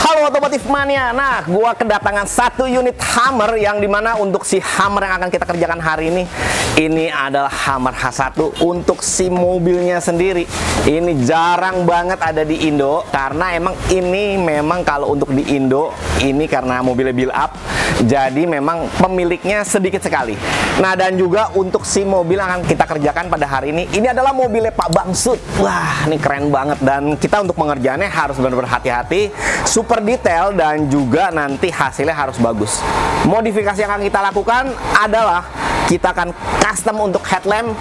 Halo Otomotif Mania. Nah, gua kedatangan satu unit Hummer yang dimana untuk si Hummer yang akan kita kerjakan hari ini adalah Hummer H1 untuk si mobilnya sendiri. Ini jarang banget ada di Indo karena emang ini memang kalau untuk di Indo ini karena mobilnya build up, jadi memang pemiliknya sedikit sekali. Nah, dan juga untuk si mobil yang akan kita kerjakan pada hari ini adalah mobilnya Pak Bamsud. Wah, ini keren banget dan kita untuk pengerjaannya harus benar-benar hati-hati, super detail dan juga nanti hasilnya harus bagus. Modifikasi yang akan kita lakukan adalah kita akan custom untuk headlamp,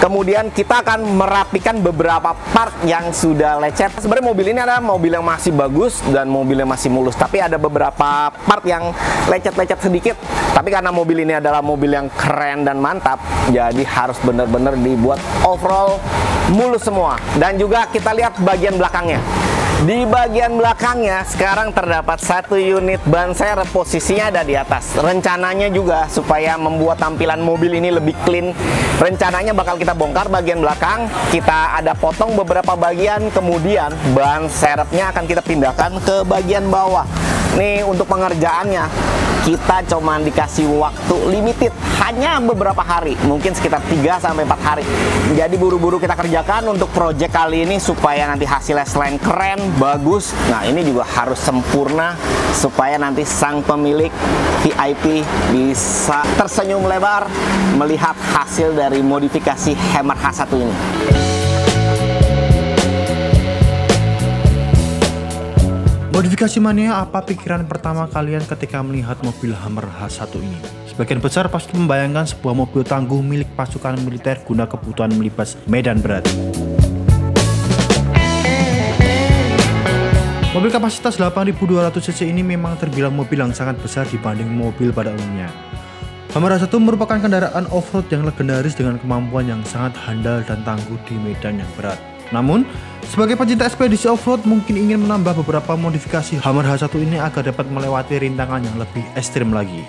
kemudian kita akan merapikan beberapa part yang sudah lecet. Sebenarnya mobil ini adalah mobil yang masih bagus dan mobil yang masih mulus, tapi ada beberapa part yang lecet-lecet sedikit. Tapi karena mobil ini adalah mobil yang keren dan mantap, jadi harus benar-benar dibuat overall mulus semua. Dan juga kita lihat bagian belakangnya. Di bagian belakangnya sekarang terdapat satu unit ban serep, posisinya ada di atas. Rencananya juga supaya membuat tampilan mobil ini lebih clean, rencananya bakal kita bongkar bagian belakang, kita ada potong beberapa bagian, kemudian ban serepnya akan kita pindahkan ke bagian bawah. Nih untuk pengerjaannya kita cuma dikasih waktu limited, hanya beberapa hari, mungkin sekitar 3-4 hari. Jadi buru-buru kita kerjakan untuk project kali ini supaya nanti hasilnya selain keren, bagus, nah ini juga harus sempurna supaya nanti sang pemilik VIP bisa tersenyum lebar melihat hasil dari modifikasi Hummer H1 ini. Modifikasi mania, apa pikiran pertama kalian ketika melihat mobil Hummer H1 ini? Sebagian besar pasti membayangkan sebuah mobil tangguh milik pasukan militer guna kebutuhan melibas medan berat. Mobil kapasitas 8.200 cc ini memang terbilang mobil yang sangat besar dibanding mobil pada umumnya. Hummer H1 merupakan kendaraan off-road yang legendaris dengan kemampuan yang sangat handal dan tangguh di medan yang berat. Namun, sebagai pencinta ekspedisi off-road mungkin ingin menambah beberapa modifikasi Hummer H1 ini agar dapat melewati rintangan yang lebih ekstrim lagi.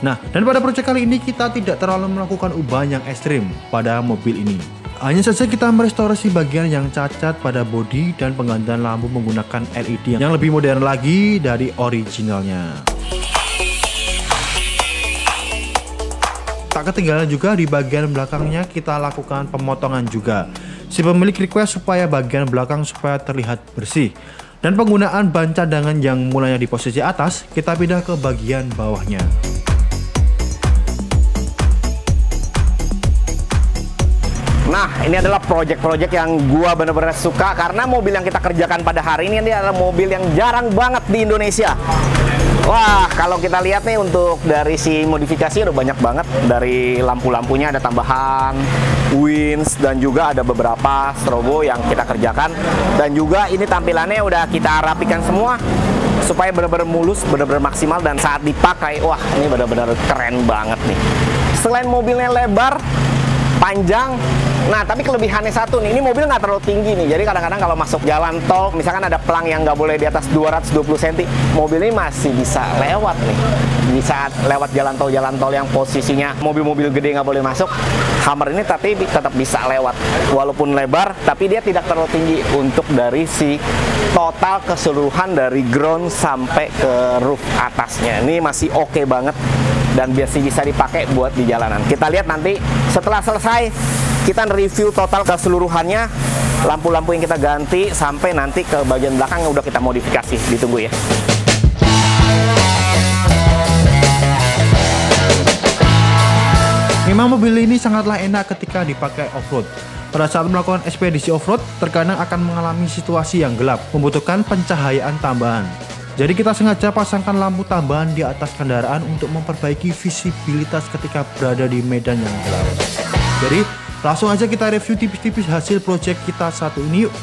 Nah, dan pada proyek kali ini kita tidak terlalu melakukan ubahan yang ekstrim pada mobil ini. Hanya saja kita merestorasi bagian yang cacat pada bodi dan penggantian lampu menggunakan LED yang lebih modern lagi dari originalnya. Tak ketinggalan juga di bagian belakangnya kita lakukan pemotongan juga. Si pemilik request supaya bagian belakang supaya terlihat bersih, dan penggunaan ban cadangan yang mulanya di posisi atas kita pindah ke bagian bawahnya. Nah, ini adalah project-project yang gua bener-bener suka karena mobil yang kita kerjakan pada hari ini adalah mobil yang jarang banget di Indonesia. Wah, kalau kita lihat nih untuk dari si modifikasi udah banyak banget. Dari lampu-lampunya ada tambahan, winds, dan juga ada beberapa strobo yang kita kerjakan. Dan juga ini tampilannya udah kita rapikan semua supaya benar-benar mulus, benar-benar maksimal, dan saat dipakai, wah ini benar-benar keren banget nih. Selain mobilnya lebar, panjang, nah tapi kelebihannya satu nih, ini mobil nggak terlalu tinggi nih, jadi kadang-kadang kalau masuk jalan tol, misalkan ada pelang yang nggak boleh di atas 220 cm, mobil ini masih bisa lewat nih. Di saat lewat jalan tol yang posisinya mobil-mobil gede nggak boleh masuk, Hummer ini tapi tetap bisa lewat, walaupun lebar, tapi dia tidak terlalu tinggi untuk dari si total keseluruhan dari ground sampai ke roof atasnya. Ini masih oke banget dan biasa bisa dipakai buat di jalanan. Kita lihat nanti setelah selesai kita review total keseluruhannya, lampu-lampu yang kita ganti sampai nanti ke bagian belakang yang udah kita modifikasi. Ditunggu ya. Memang mobil ini sangatlah enak ketika dipakai off-road. Pada saat melakukan ekspedisi off-road, terkadang akan mengalami situasi yang gelap, membutuhkan pencahayaan tambahan. Jadi kita sengaja pasangkan lampu tambahan di atas kendaraan untuk memperbaiki visibilitas ketika berada di medan yang gelap. Jadi langsung aja kita review tipis-tipis hasil project kita satu ini yuk.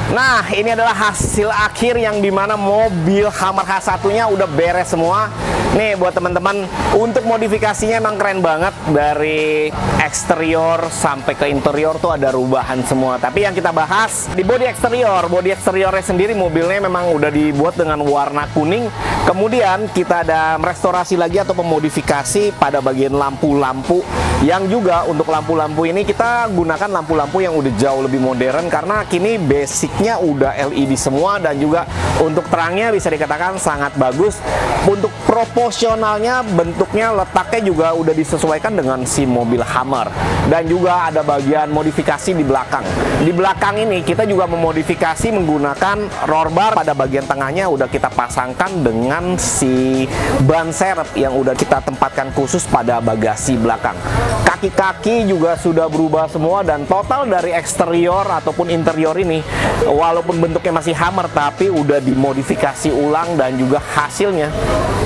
Nah, ini adalah hasil akhir yang dimana mobil Hummer H1-nya udah beres semua. Nih buat teman-teman, untuk modifikasinya emang keren banget. Dari eksterior sampai ke interior tuh ada rubahan semua. Tapi yang kita bahas di bodi eksteriornya sendiri, mobilnya memang udah dibuat dengan warna kuning. Kemudian kita ada restorasi lagi atau pemodifikasi pada bagian lampu-lampu Yang juga untuk lampu-lampu ini kita gunakan lampu-lampu yang udah jauh lebih modern karena kini basicnya udah LED semua, dan juga untuk terangnya bisa dikatakan sangat bagus. Untuk proporsionalnya, bentuknya, letaknya juga udah disesuaikan dengan si mobil Hummer. Dan juga ada bagian modifikasi di belakang. Di belakang ini kita juga memodifikasi menggunakan roll bar. Pada bagian tengahnya udah kita pasangkan dengan si ban serep yang udah kita tempatkan khusus pada bagasi belakang. Kaki-kaki juga sudah berubah semua, dan total dari eksterior ataupun interior ini walaupun bentuknya masih Hummer tapi udah dimodifikasi ulang, dan juga hasilnya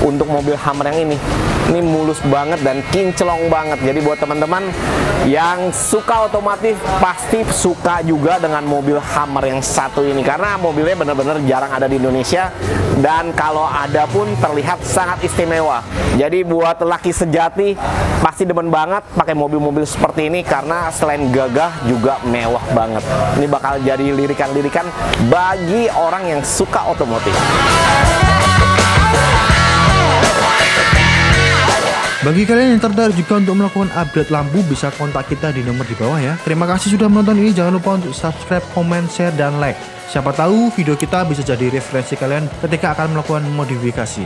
untuk mobil Hummer yang ini mulus banget dan kinclong banget. Jadi buat teman-teman yang suka otomotif pasti suka juga dengan mobil Hummer yang satu ini, karena mobilnya benar-benar jarang ada di Indonesia, dan kalau ada pun terlihat sangat istimewa. Jadi buat laki sejati pasti demen banget pakai mobil-mobil seperti ini, karena selain gagah juga mewah banget. Ini bakal jadi lirikan-lirikan bagi orang yang suka otomotif. Bagi kalian yang tertarik juga untuk melakukan upgrade lampu, bisa kontak kita di nomor di bawah ya. Terima kasih sudah menonton ini. Jangan lupa untuk subscribe, comment, share, dan like. Siapa tahu video kita bisa jadi referensi kalian ketika akan melakukan modifikasi.